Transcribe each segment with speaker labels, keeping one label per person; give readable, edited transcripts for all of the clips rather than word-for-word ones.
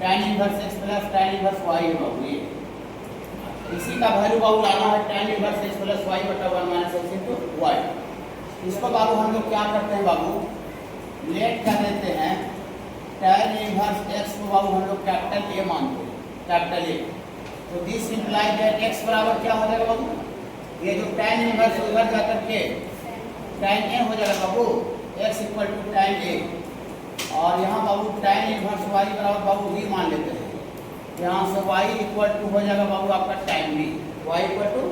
Speaker 1: tan inverse x plus tan inverse y है बाबू ये। इसी का वैल्यू बाबू लाना है tan inverse x plus y बटा 1 माइनस x इंटू y। इसको बाबू हम लोग क्या करते हैं बाबू, लेट कर देते हैं tan इनवर्स x को बाबू हम लोग कैपिटल A मानते हैं, कैपिटल A। तो दिस इंप्लाई दैट x बराबर क्या हो जाएगा बाबू, ये जो tan इनवर्स उधर जा करके tan A हो जाएगा बाबू, x equal to tan A। और यहाँ बाबू tan इनवर्स y बराबर बाबू v मान लेते हैं, यहाँ से y इक्वल टू हो जाएगा बाबू आपका tan b, y equal to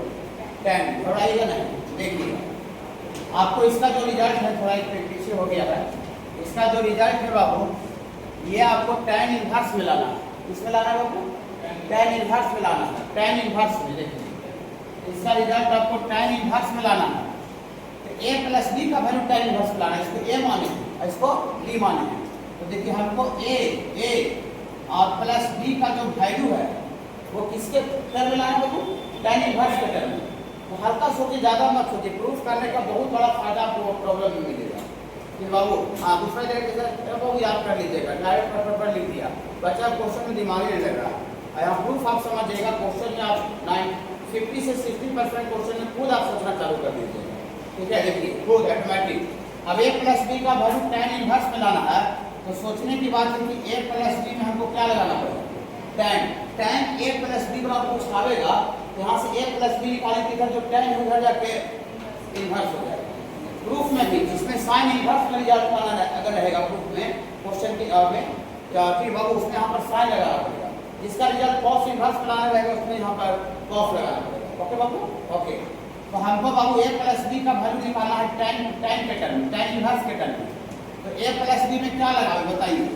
Speaker 1: tan b। बढ़ाइएगा नहीं, देखिएगा आपको इसका जो रिजल्ट है, थोड़ा एक पीछे हो गया है, इसका जो रिजल्ट है बाबू ये आपको tan इनवर्स में लाना है। किसमें लाना है बाबू, tan इनवर्स में लाना है, tan इनवर्स में। देखिए इसका रिजल्ट आपको tan इनवर्स में लाना है, तो a प्लस b का वैल्यू tan इनवर्स में लाना है। इसको a माने और इसको b माने। तो देखिए हमको a और प्लस b का जो वैल्यू है वो किसके टर्म में लाना है बाबू, tan इनवर्स के टर्म में। तो हल्का सोचिए, ज़्यादा मत सोचिए, प्रूफ करने का बहुत बड़ा फायदा आपको प्रॉब्लम में मिलेगा। फिर बाबू हाँ दूसरा जगह कैसे बाबू याद कर लीजिएगा, डायरेक्ट पेपर पर लिख दिया, बच्चा क्वेश्चन में दिमाग नहीं लग रहा। यहाँ प्रूफ आप समझिएगा, क्वेश्चन में आप 50 से 60% क्वेश्चन में खुद आप सोचना चालू कर दीजिएगा। ठीक है, देखिए खुद ऑटोमेटिक। अब a प्लस बी का वैल्यू tan इनवर्स में लाना है, तो सोचने की बात है कि a प्लस बी में हमको क्या लगाना पड़ेगा, tan a प्लस बी पर आपको कुछ आवेगा, तो यहाँ से a प्लस बी निकालें तो इधर जो tan उधर जाके इनवर्स हो जाएगा। प्रूफ में भी जिसमें साइन इनवर्स का रिजल्ट आना अगर रहेगा प्रूफ में, क्वेश्चन के में, या फिर बाबू उसमें यहाँ पर साइन लगाना पड़ेगा। जिसका रिजल्ट कॉस इनवर्स बनाना रहेगा उसमें यहाँ पर कॉस लगाना पड़ेगा। ओके बाबू, ओके। तो हमको बाबू a प्लस बी का वैल्यू निकालना है tan के टर्म में, tan इनवर्स के टर्म में। तो a प्लस बी में क्या लगाओ बताइए,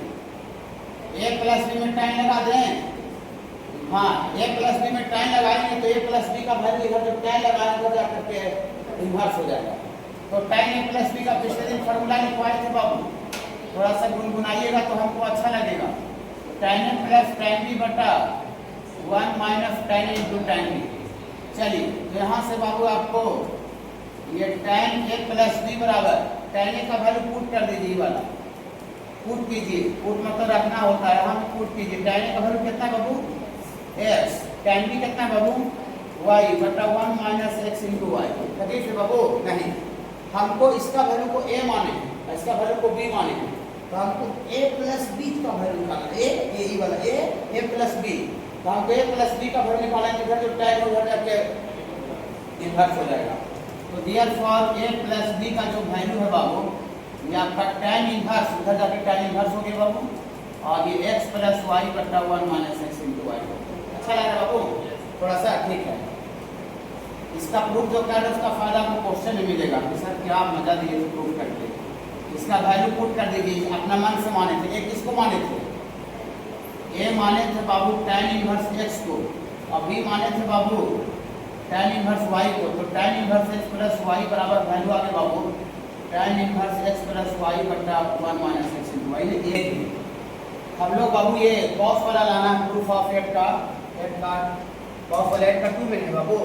Speaker 1: a प्लस बी में tan लगा दें, हाँ a प्लस बी में tan लगाएंगे तो a प्लस बी का वैल्यू इधर जो tan लगाएंगे उधर जाकर के इनवर्स हो जाएगा। तो tan a प्लस बी का पिछले दिन फॉर्मूला लिखवाए थे बाबू, थोड़ा सा गुनगुनाइएगा तो हमको अच्छा लगेगा। tan a plus tan b बटा 1 minus tan a into tan b। चलिए तो यहाँ से बाबू आपको ये tan a प्लस b बराबर tan a का वैल्यू पुट कर दीजिए, वाला पुट कीजिए, पुट मतलब रखना होता है, यहाँ पुट कीजिए। tan a का वैल्यू कितना बाबू x, tan b कितना बाबू y बटा 1 माइनस x इंटू y। ठीक है बाबू, नहीं हमको इसका वैल्यू को a माने, इसका वैल्यू को b माने, तो हमको a प्लस b का वैल्यू निकालना है, a वाला a प्लस b। तो हमको a प्लस b का वैल्यू निकालना है, इधर जो tan उधर जाके इनवर्स हो जाएगा। तो देयरफॉर a प्लस b का जो वैल्यू है बाबू ये आपका tan इनवर्स, उधर जाके tan इनवर्स हो गया बाबू, और ये x प्लस y बटा 1 माइनस x इंटू y। अच्छा लग रहा है बाबू, थोड़ा सा ठीक है। इसका प्रूफ जो कर रहे हैं उसका फायदा आपको क्वेश्चन में मिलेगा कि सर क्या मजा दिए तो प्रूफ करके। इसका वैल्यू पुट कर दीजिए, अपना मन से माने थे। एक किसको माने थे, a माने थे बाबू tan इनवर्स x को, और b माने थे बाबू tan इनवर्स y को। तो tan inverse x plus y बराबर वैल्यू आ गया बाबू tan inverse x plus y बटा 1 माइनस x इंटू y। ये हम लोग बाबू ये cos वाला लाना है, प्रूफ ऑफ 8 का cos वाला 8 का 2 में है बाबू,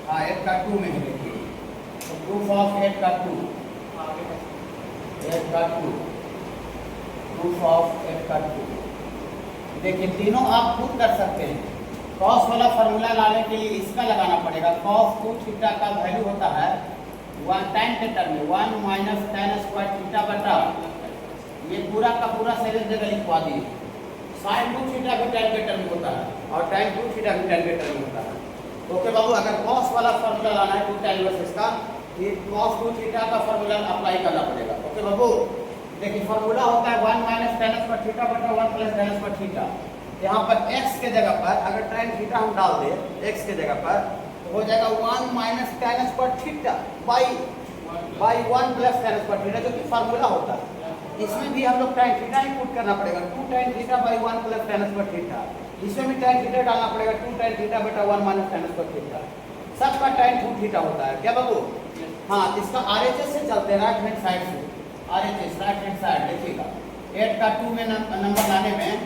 Speaker 1: हाँ 8 का 2 में है। देखिए तो प्रूफ ऑफ 8 का 2, 8 का 2, प्रूफ ऑफ 8 का 2। देखिए तीनों आप खुद कर सकते हैं। cos वाला फार्मूला लाने के लिए इसका लगाना पड़ेगा, cos 2 थीटा का वैल्यू होता है 1 tan के टर्म में 1 माइनस tan स्क्वायर थीटा बटा, ये पूरा का पूरा सही जगह लिखवा दिए, sin 2 थीटा भी tan के टर्म में होता है और tan 2 थीटा भी tan के टर्म में होता है। ओके बाबू, अगर cos वाला फार्मूला लाना है 2 tan इनवर्स का, ये cos 2 थीटा का फार्मूला अप्लाई करना पड़ेगा। ओके बाबू, देखिए फार्मूला होता है 1 माइनस tan स्क्वायर थीटा बटा 1 प्लस tan स्क्वायर थीटा। यहाँ पर x के जगह पर अगर tan थीटा हम डाल दें x के जगह पर, तो हो जाएगा 1 minus tan square theta by 1 plus tan square theta, जो कि फार्मूला होता है। इसमें भी हम लोग tan थीटा ही पुट करना पड़ेगा, 2 tan theta by 1 plus tan square theta. इसमें भी tan थीटा डालना पड़ेगा, 2 tan थीटा बटा 1 माइनस tan स्क्वायर थीटा। सबका tan 2 थीटा होता है क्या बाबू? हाँ, इसका RHS से चलते हैं, राइट हैंड साइड से, RHS राइट हैंड साइड। देखिएगा 8 का 2 में नंबर लाने में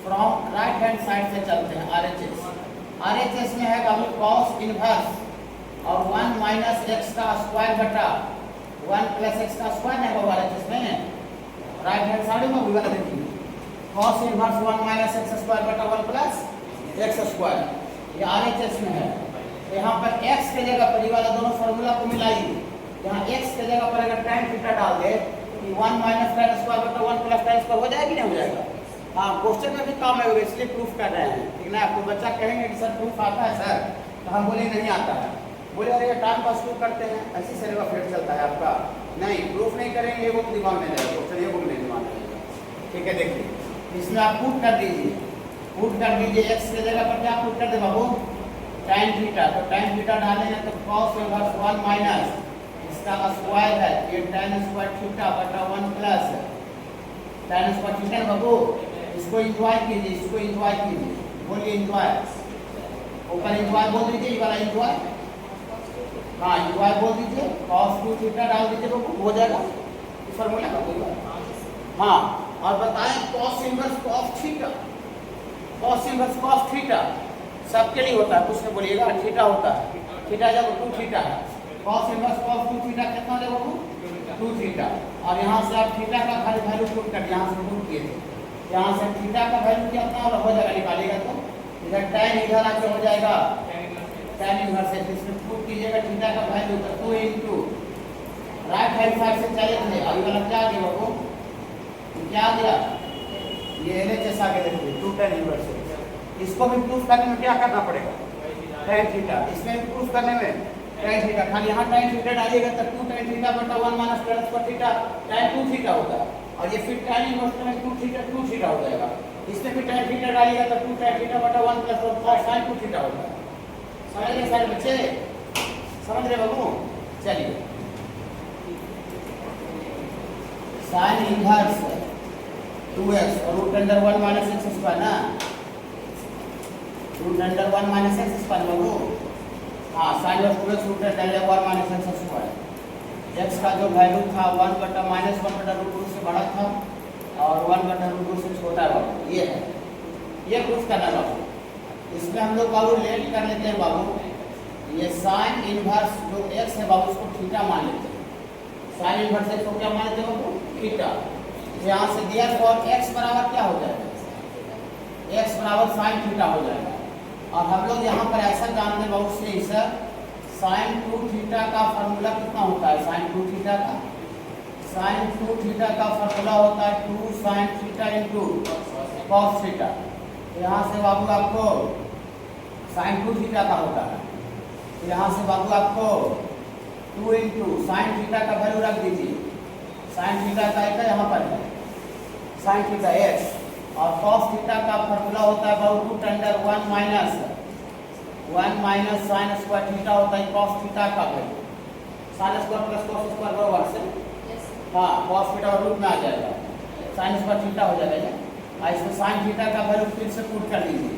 Speaker 1: फ्रॉम राइट हैंड साइड से चलते हैं RHS। RHS में है बाबू cos इनवर्स और 1 माइनस x का स्क्वायर बटा 1 प्लस x का स्क्वायर है बाबू RHS में, राइट हैंड साइड में भी वाला देखिए cos inverse 1 minus X square बटा 1 प्लस एक्स स्क्वायर, ये RHS में है। तो यहाँ पर x के जगह पर ये वाला दोनों फार्मूला को मिलाइए। यहाँ x के जगह पर अगर tan थीटा डाल दे कि 1 माइनस tan स्क्वायर बटा 1 प्लस tan स्क्वायर हो जाएगा कि नहीं हो जाएगा? हाँ, क्वेश्चन में भी काम है, इसलिए प्रूफ कर रहे हैं, ठीक ना। आपको बच्चा कहेंगे कि सर प्रूफ आता है सर, तो हम बोले नहीं आता है, बोले अरे टाइम पास क्यों करते हैं, ऐसी सिलेबस फिर चलता है आपका। नहीं, प्रूफ नहीं करेंगे, ये बुक दिमाग में जाएगा, क्वेश्चन ये बुक नहीं दिमाग में जाएगा, ठीक है। देखिए इसमें आप पुट कर दीजिए, पुट कर दीजिए x के जगह पर क्या पुट कर दे बाबू, tan थीटा। तो tan थीटा डालेंगे तो cos इनवर्स 1 माइनस इसका स्क्वायर है, ये tan स्क्वायर थीटा बटा 1 प्लस tan स्क्वायर थीटा है बाबू। इसको एंजॉय कीजिए, इसको एंजॉय कीजिए, बोलिए एंजॉय, ऊपर एंजॉय बोल दीजिए, ये वाला एंजॉय, हाँ एंजॉय बोल दीजिए, cos 2 थीटा डाल दीजिए बाबू, हो जाएगा इस फार्मूला का कोई बात। हाँ, और बताएं cos inverse cos theta, cos inverse cos theta सबके लिए होता है, कुछ नहीं बोलिएगा, थीटा होता है, थीटा जब 2 थीटा है, cos इनवर्स cos 2 थीटा कितना देगा बाबू, 2 थीटा। और यहाँ से आप थीटा का वैल्यू पुट कर, यहाँ से पुट किए थे, यहाँ से थीटा का वैल्यू कितना हो जाएगा, निकालिएगा तो इधर tan इधर आके हो जाएगा tan इनवर्स है, इसमें पुट कीजिएगा थीटा का वैल्यू तो 2 इनटू राइट हैंड साइड से चले थे, अभी वाला क्या आ गया बाबू, क्या आ गया, ये LHS आगे देखिए 2 tan इनवर्स है। इसको भी प्रूफ करने में क्या करना पड़ेगा, tan थीटा, इसमें भी प्रूफ करने में tan थीटा, खाली यहाँ tan थीटा डालिएगा तो 2 tan थीटा बटा 1 minus tan square theta tan 2 theta होता है, और ये फिर tan इनवर्स में 2 थीटा हो जाएगा। इसमें भी tan थीटा डालिएगा तो 2 tan थीटा बटा 1 प्लस cos sin 2 थीटा होता है। समझ रहे सारे बच्चे, समझ रहे बाबू? चलिए sin इनवर्स 2x और root under 1 minus X square ना, root under 1 minus X square बाबू। हाँ, sin inverse 2x root under 1 minus X square, x का जो वैल्यू था 1 बटा माइनस 1 बटा रूट 2 से बड़ा था और 1 बटा रूट 2 से छोटा है बाबू, ये है, ये प्रूफ करना बाबू। इसमें हम लोग बाबू लेट कर लेते हैं बाबू, ये sin इनवर्स जो x है बाबू उसको थीटा मान लेते हैं, sin इनवर्स x को क्या मान लेते हैं बाबू, थीटा। यहाँ से दिया फॉर x बराबर क्या हो जाएगा, x बराबर sin थीटा हो जाएगा। और हम लोग यहाँ पर ऐसा जानते हैं बाबू से सर sin 2 थीटा का फार्मूला कितना होता है, sin 2 थीटा का, sin 2 थीटा का फार्मूला होता है 2 sin theta into cos theta. यहाँ से बाबू आपको sin 2 थीटा का होता है, यहाँ से बाबू आपको 2 इंटू साइन थीटा का वैल्यू रख दीजिए, साइन थीटा का एक यहाँ पर है साइन थीटा x, और cos थीटा का फार्मूला होता है बाबू root under 1 minus sine square theta होता है cos थीटा का value, sine square plus cos square बराबर से हाँ cos थीटा और रूट में आ जाएगा, साइन स्क्वायर थीटा हो जाएगा। और इसमें साइन थीटा का वैल्यू फिर से पुट कर दीजिए,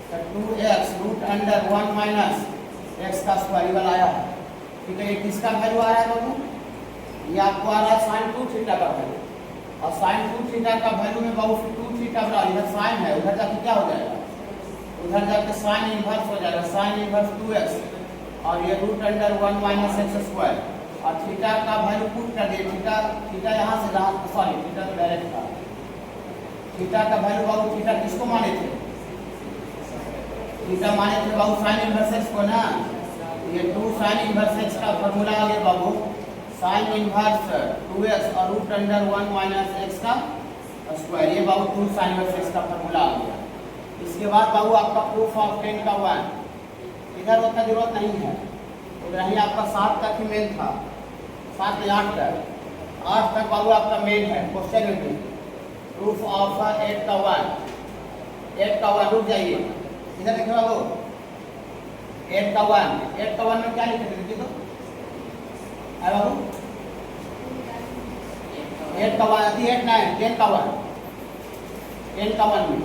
Speaker 1: तो 2x root under 1 minus X का स्क्वायर वाला आया है, ठीक है। ये किसका वैल्यू आ रहा है बाबू, ये आपको आ रहा है साइन 2 थीटा का वैल्यू, और साइन 2 थीटा का वैल्यू में बाबू 2 थीटा बड़ा इधर साइन है, उधर जाके क्या हो जाएगा, उधर जाके साइन इनवर्स हो जाएगा, साइन इनवर्स 2x और ये root under 1 minus X square, और थीटा का वैल्यू पुट कर दिए, थीटा यहाँ से जहाँ सॉरी थीटा तो डायरेक्ट था, थीटा का वैल्यू बाबू थीटा किसको माने थे, थीटा माने थे बाबू साइन इनवर्स एक्स को ना, ये 2 साइन इनवर्स एक्स का फार्मूला आ गया बाबू, साइन इनवर्स 2x और रूट अंडर 1 माइनस एक्स का स्क्वायर, ये बाबू 2 साइन इनवर्स एक्स का फार्मूला आ गया। इसके बाद बाबू आपका प्रूफ ऑफ 10 का 1, इधर उतना जरूरत नहीं है, तो यही आपका 7 तक ही मेन था, 7 से 8 तक, 8 तक बाबू आपका मेन है क्वेश्चन में। प्रूफ ऑफ 8 का 1 रुक जाइए, इधर देखिए बाबू 8 का 1 में क्या लिखे थे तो है बाबू, 8 का 1 8 9 10 का 1 में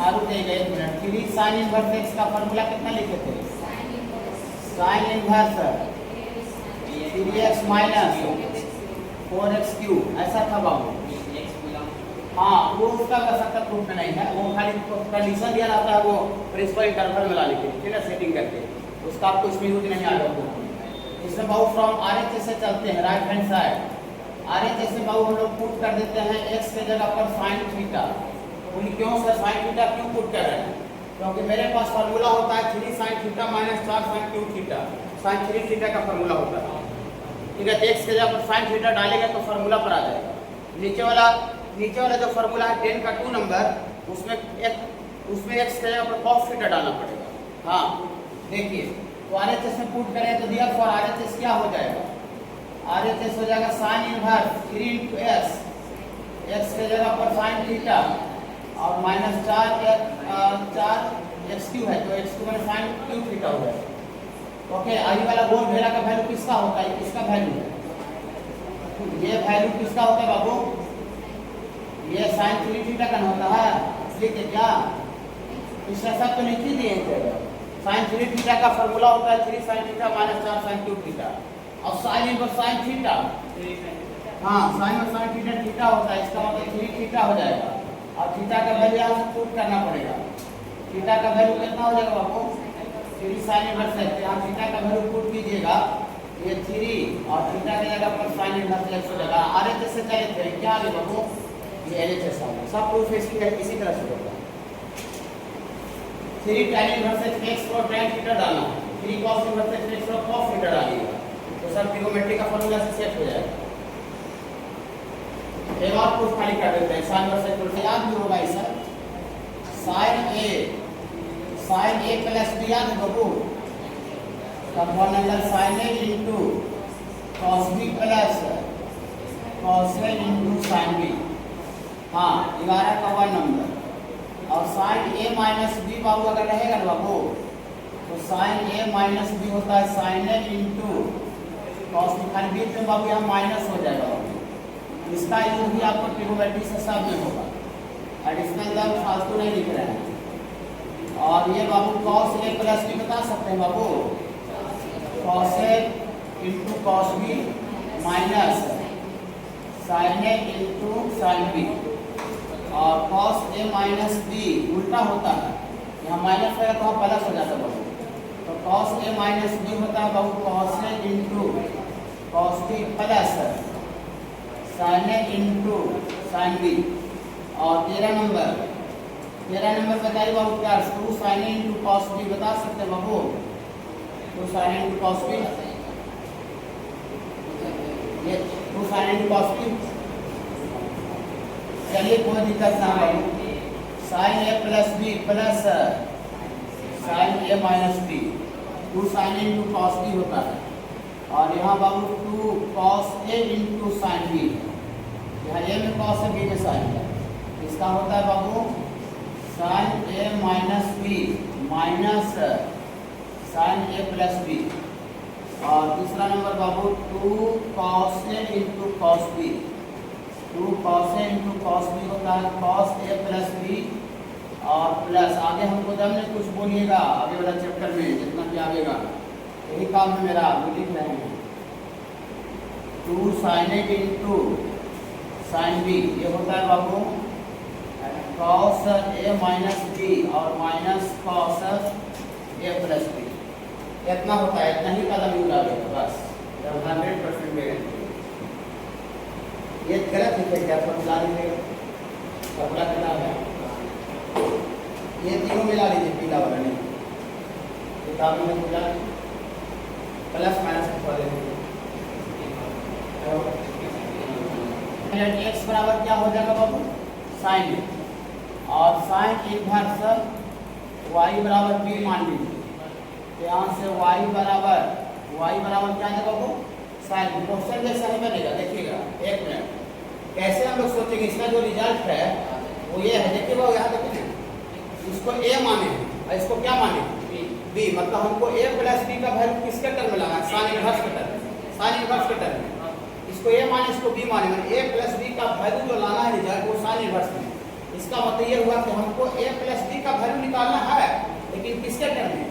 Speaker 1: रुक जाइएगा 1 मिनट। 3 साइन इनवर्स एक्स का फार्मूला कितना लिखे थे, sine inverse 3x minus 4x cube, ऐसा था बाबू। हाँ वो उसका वैसा प्रूफ में नहीं है, वो खाली कंडीशन दिया जाता है वो प्रिंसिपल इंटरवल में लाने के लिए, ठीक है, सेटिंग करके, उसका आपको इसमें यूज नहीं आएगा। इसमें बाबू फ्रॉम RHS से चलते हैं, राइट हैंड साइड RHS से बाबू हम लोग पुट कर देते हैं x के जगह पर sin थीटा। बोलिए क्यों सर sin थीटा क्यों पुट कर रहे हैं? क्योंकि मेरे पास फार्मूला होता है 3 sin theta minus 4 sin cube theta, sin 3 theta का फार्मूला होता है। ठीक है, x के जगह पर sin थीटा डालेंगे तो फार्मूला पर आ जाएगा। नीचे वाला जो फार्मूला है 10 का 2 नंबर, उसमें x के जगह पर cos थीटा डालना पड़ेगा। हाँ देखिए, तो RHS में पुट करें तो दिया फॉर RHS क्या हो जाएगा? RHS हो जाएगा sin इनवर्स 3 into x के जगह पर sin थीटा और माइनस 4 x क्यू है तो x क्यू में sin क्यूब थीटा हो जाएगा। ओके, आई वाला गोल घेरा का वैल्यू किसका होता है? किसका वैल्यू है? ये वैल्यू किसका होता है बाबू? ये sin 3 थीटा का होता है। लिख क्या इसका सब तो लिख ही दिए थे। sin 3 थीटा का फार्मूला होता है 3 sin theta minus 4 sin cube theta और sin इनवर्स sin थीटा। हाँ, sin और sin थीटा थीटा होता है, इसका मतलब 3 थीटा हो जाएगा और थीटा का वैल्यू यहाँ से पुट करना पड़ेगा। थीटा का वैल्यू कितना हो जाएगा बाबू? 3 sin इनवर्स है, यहाँ थीटा का वैल्यू पुट कीजिएगा, ये 3 और थीटा की जगह पर sin इनवर्स x हो जाएगा। RHS से चले थे क्या आ गया बाबू? ये LHS आ गया। सब प्रूफ इसी तरह से होगा। 3 tan इनवर्स x और tan थीटा डालना है, 3 cos इनवर्स x और cos थीटा डालिएगा तो सब ट्रिगोनोमेट्री का फार्मूला से सेट हो जाएगा। एक और प्रूफ खाली कर देते हैं, sin इनवर्स इक्वल याद भी होगा इस sin a प्लस b याद है बाबू? Component sin a into cos b प्लस cos a into sin b। हाँ, 11 का 1 नंबर और sin a माइनस बी बाबू अगर रहेगा ना बाबू तो sin a माइनस बी होता है sin a into cos b। खाली बीच में बाबू यहाँ माइनस हो जाएगा। इसका यूज भी आपको ट्रिगोनोमेट्री से सब में होगा, एडिशनल टर्म फालतू नहीं लिख रहे हैं। और ये बाबू cos a प्लस b बता सकते हैं बाबू? cos a into cos b minus sin a into sin b और cos a माइनस b उल्टा होता है, यहाँ माइनस रहेगा तो वहाँ प्लस हो जाता है बाबू। तो cos a माइनस b होता है बाबू cos a into cos b plus sin a into sin b। और 13 नंबर बताइए बाबू क्या? 2 sin a into cos b बता सकते हैं बाबू? 2 sin a into cos b, ये 2 sin a into cos b। चलिए कोई दिक्कत ना है, sin a plus b plus sin a minus b 2 sin a into cos b होता है और यहाँ बाबू 2 cos a into sin b, यहाँ a में cos है b में sin है, इसका होता है बाबू sin a minus b minus sin a plus b। और दूसरा number Babu 2 cos a into cos b, 2 cos a into cos b होता है cos a प्लस b और प्लस आगे हमको जब नहीं कुछ बोलिएगा आगे वाला चैप्टर में जितना भी आएगा यही काम है मेरा, आप लिख रहे हैं 2 sin a into sin b, ये होता है बाबू cos a माइनस b और minus cos a plus b। इतना होता है, इतना ही कदम यूज आएगा बस, 100% गारंटी। ये गलत लिखे क्या फॉर्मूला लिखेगा? फॉर्मूला कितना है? ये तीनों मिला लीजिए, पीला वाला नहीं, किताब में मिला प्लस माइनस x बराबर क्या हो जाएगा बाबू? sin और sin इनवर्स y बराबर b मान लीजिए, यहाँ से y बराबर क्या है बाबू? sin। क्वेश्चन जैसा ही बनेगा, देखिएगा एक मिनट कैसे हम लोग सोचेंगे। इसका जो रिजल्ट है वो ये है, देखिए बाबू यहाँ देखिए इसको a माने और इसको क्या माने? b। मतलब हमको a प्लस b का वैल्यू किसके टर्म में लाना है? sin इनवर्स के टर्म में, sin इनवर्स के टर्म में। इसको a माने इसको b माने, मतलब a प्लस b का वैल्यू जो लाना है रिजल्ट वो sin इनवर्स में। इसका मतलब ये हुआ कि हमको a प्लस b का वैल्यू निकालना है लेकिन किसके टर्म में?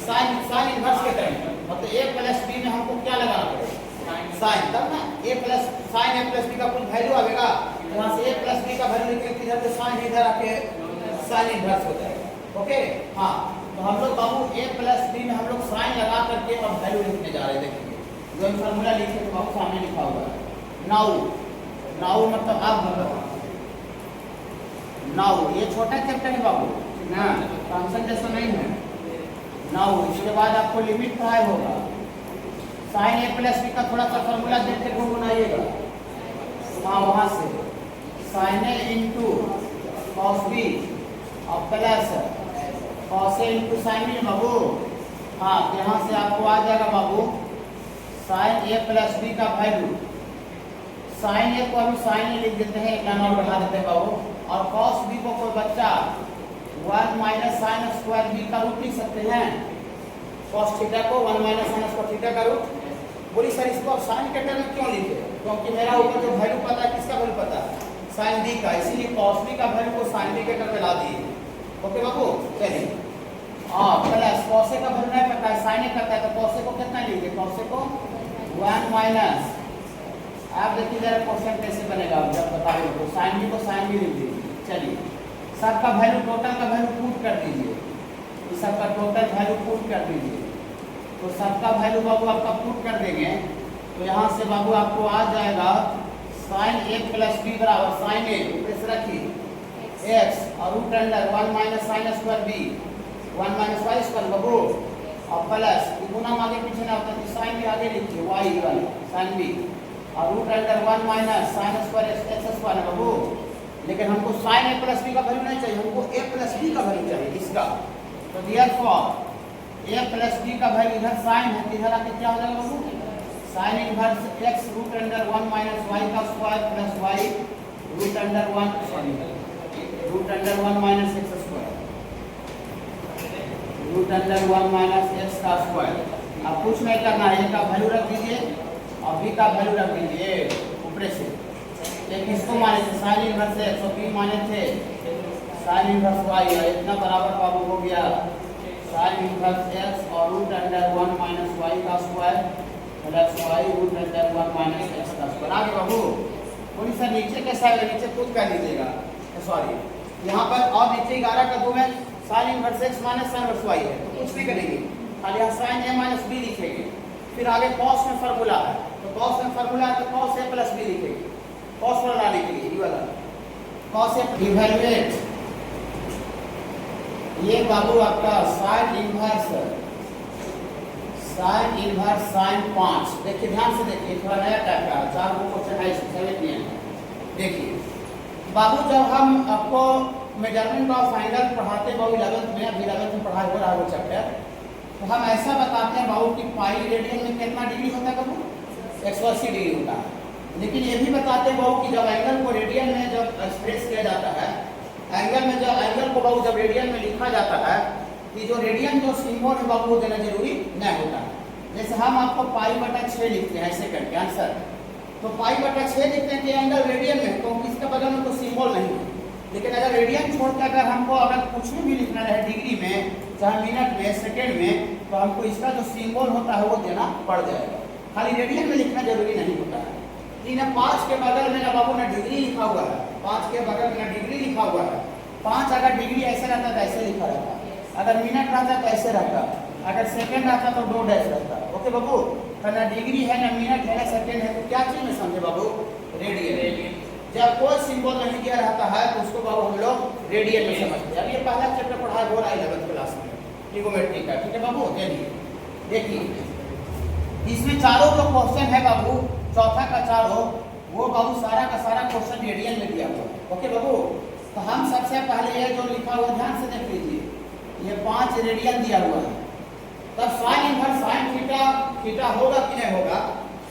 Speaker 1: sin इनवर्स के टर्म में। मतलब a प्लस b में हमको क्या लगाना पड़ेगा? sin, तब ना a plus sin a plus b का कुछ वैल्यू आएगा, यहाँ से a प्लस b का वैल्यू निकल के इधर से sin इधर आके sin इनवर्स हो जाएगा। ओके, हाँ तो हम लोग बाबू a प्लस b में हम लोग sin लगा करके अब वैल्यू लिखने जा रहे हैं। देखिए जो फार्मूला लिखे तो बाबू सामने लिखा हुआ है, नाउ, नाउ मतलब अब, नाउ ये छोटा चैप्टर है बाबू ना, कंसंट्रेशन नहीं है। नाउ इसके बाद आपको लिमिट पढ़ाई होगा। साइन ए प्लस बी का थोड़ा सा फॉर्मूला देख के गुनगुनाइएगा। हाँ वहाँ से साइन ए इंटू कॉस बी और plus cos A into sine B बाबू। हाँ तो यहाँ से आपको आ जाएगा बाबू साइन ए प्लस बी का वैल्यू। साइन ए को अभी साइन ए लिख देते हैं, एक लाइन और बढ़ा देते हैं बाबू। और कॉस बी को कोई बच्चा 1 माइनस साइन स्क्वायर बी का रूट लिख सकते हैं। कॉस थीटा को 1 माइनस साइन स्क्वायर थीटा का रूट। बोली सर इसको आप साइन के टर्म में क्यों लिखे? क्योंकि मेरा ऊपर जो वैल्यू पता है, किसका वैल्यू पता है? साइन बी का, इसीलिए कॉस बी का वैल्यू को साइन बी के टर्म में ला दिए। ओके बाबू चलिए। और प्लस कॉस ए का वैल्यू नहीं पता है, साइन ए पता है, तो कॉस ए को कितना लिखेंगे? कॉस ए को 1 माइनस, आप देखिए जरा क्वेश्चन कैसे बनेगा जब बताइए तो साइन बी को साइन बी लिख दीजिए। चलिए सबका वैल्यू, टोटल का वैल्यू पुट कर दीजिए, इस सबका टोटल वैल्यू पुट कर दीजिए। तो सबका वैल्यू बाबू आपका पुट कर देंगे तो यहाँ से बाबू आपको आ जाएगा साइन ए प्लस बी बराबर साइन ए ऊपर से रखिए एक्स और root under 1 minus sine square B 1 minus Y square बाबू और प्लस गुना आगे पीछे ना होता है, साइन बी आगे लिखिए वाई वाला साइन बी और root under 1 minus sine square X square है बाबू। लेकिन हमको साइन ए प्लस बी का वैल्यू नहीं चाहिए, हमको ए प्लस बी का वैल्यू चाहिए इसका। तो देयरफॉर ए प्लस बी का वैल्यू इधर साइन है, इधर आके क्या हो जाएगा बाबू? Sine inverse X root under 1 minus Y का square plus Y root under 1 sorry root under 1 minus X square root under 1 minus X का स्क्वायर। अब कुछ नहीं करना है, ए का वैल्यू रख दीजिए और बी का वैल्यू रख दीजिए ऊपर से। एक इसको माने थे साइन इनवर्स एक्स और बी माने थे साइन इनवर्स वाई, इतना बराबर बाबू हो गया साइन इनवर्स एक्स और रूट अंडर 1 माइनस वाई का square plus Y root under 1 minus X का स्क्वायर। आगे बाबू थोड़ी सा नीचे कैसा है, नीचे खुद कर लीजिएगा सॉरी यहाँ पर, और नीचे 11 का 2 में sine inverse X minus sine inverse Y है, तो कुछ नहीं करेंगे, खाली यहाँ साइन ए माइनस बी लिखेंगे। फिर आगे कॉस में फार्मूला है, तो कॉस में फार्मूला है तो कॉस ए प्लस बी लिखेंगे, कॉस पर लाने के लिए ये वाला कॉस ए इवैल्यूएट। ये बाबू आपका साइन इनवर्स साइन 5। देखिए ध्यान से देखिए, थोड़ा नया टाइप का 4 को क्वेश्चन है समझ नहीं है। देखिए बाबू जब हम आपको मेजरमेंट ऑफ एंगल पढ़ाते हैं बाबू 11th में, अभी 11th में पढ़ाई हो रहा है वो चैप्टर, तो हम ऐसा बताते हैं बाबू कि पाई रेडियन में कितना डिग्री होता है बाबू? 180 डिग्री होता है। लेकिन ये भी बताते हैं बाबू कि जब एंगल को रेडियन में जब एक्सप्रेस किया जाता है, एंगल में जब एंगल को बाबू जब रेडियन में लिखा जाता है, कि जो रेडियन जो सिंबल है बाबू वो देना जरूरी नहीं होता है। जैसे हम आपको पाई बटा 6 लिखते हैं ऐसे करके आंसर, तो पाई बटा 6 लिखते हैं कि एंगल रेडियन में, तो इसके बगल में कोई सिंबल नहीं है। लेकिन अगर रेडियन छोड़कर अगर हमको अगर कुछ भी लिखना रहे डिग्री में, चाहे मिनट में, सेकेंड में, तो हमको इसका जो सिंबल होता है वो देना पड़ जाएगा। खाली रेडियन में लिखना जरूरी नहीं होता है। कि ना 5 के बगल में ना बाबू ना डिग्री लिखा हुआ है, 5 के बगल में ना डिग्री लिखा हुआ है। 5 अगर डिग्री ऐसे रहता तो ऐसे लिखा रहता, अगर मिनट रहता तो ऐसे रहता, अगर सेकंड रहता तो 2 डैश रहता। ओके बाबू, तो ना डिग्री है ना मिनट है ना सेकंड है, तो क्या चीज में समझे बाबू? रेडियन। जब कोई सिंबल नहीं दिया रहता है तो उसको बाबू हम लोग रेडियन में समझते हैं। अब ये पहला चैप्टर पढ़ाई हो रहा है 11th क्लास में ट्रिगोनोमेट्री का, ठीक है बाबू? देखिए इसमें चारों जो क्वेश्चन है बाबू, चौथा का चारों, वो बाबू सारा का सारा क्वेश्चन रेडियन में दिया हुआ है। ओके बाबू, तो हम सबसे पहले ये जो लिखा हुआ ध्यान से देख लीजिए, ये 5 रेडियन दिया हुआ है। तब साइन इनवर्स साइन थीटा होगा कि नहीं होगा,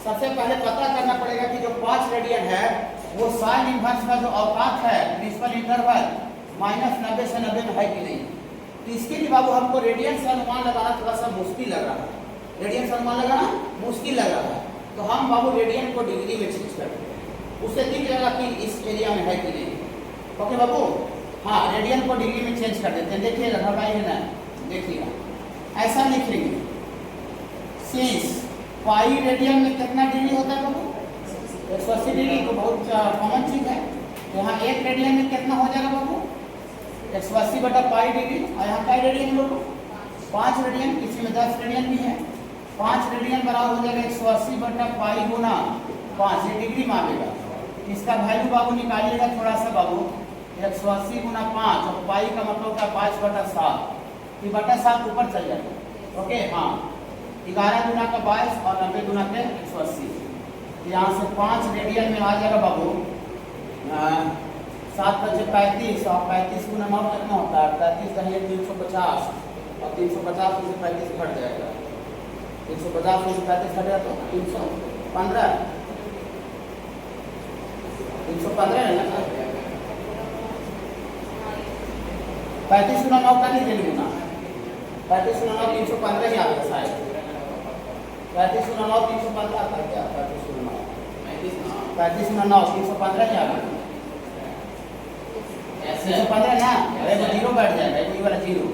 Speaker 1: सबसे पहले पता करना पड़ेगा कि जो 5 रेडियन है वो साइन इनवर्स का जो अवकाश है प्रिंसिपल इंटरवल -90 से 90 में है कि नहीं। तो इसके लिए बाबू हमको रेडियन से अनुमान लगाना थोड़ा सा मुश्किल लग रहा है, रेडियन से अनुमान लगाना मुश्किल लग रहा है। तो हम बाबू रेडियन को डिग्री में चेंज करते हैं, उससे दिख जाएगा कि इस एरिया में है कि नहीं। ओके बाबू, हाँ रेडियन को डिग्री में चेंज कर देते हैं। देखिएगा घबराइए ना, देखिएगा ऐसा लिखेंगे सिंस पाई रेडियन में कितना डिग्री होता है बाबू? 180 डिग्री, तो बहुत कॉमन चीज है। तो यहाँ 1 रेडियन में कितना हो जाएगा बाबू? 180 बटा पाई डिग्री। और यहाँ पाई रेडियन बाबू 5 रेडियन, किसी में 10 रेडियन भी है। 5 रेडियन बराबर हो जाएगा 180 बटा पाई गुना 5, ये डिग्री मांगेगा। इसका वैल्यू बाबू निकालिएगा थोड़ा सा बाबू। 180 गुना 5 और पाई का मतलब है 5/7, ये बटा 7 ऊपर चल जाएगा। ओके हाँ, 11 गुना का 22 और 90 गुना के 180। यहाँ से 5 रेडियन में आ जाएगा बाबू 7 × 35 और 35 गुना 9 कितना होता है 35 × 350 और 350 में से 35 घट जाएगा। 350 में से 35 घट जाएगा तो 315 है ना। 35 गुना 9 का नहीं देंगे ना, 35 गुना 9 315 ही आएगा शायद। 35 गुना 9 315 आता है क्या? 35 गुना 9 315 ही आएगा। 315 ना, अरे वो 0 बैठ जाएगा, ये वाला 0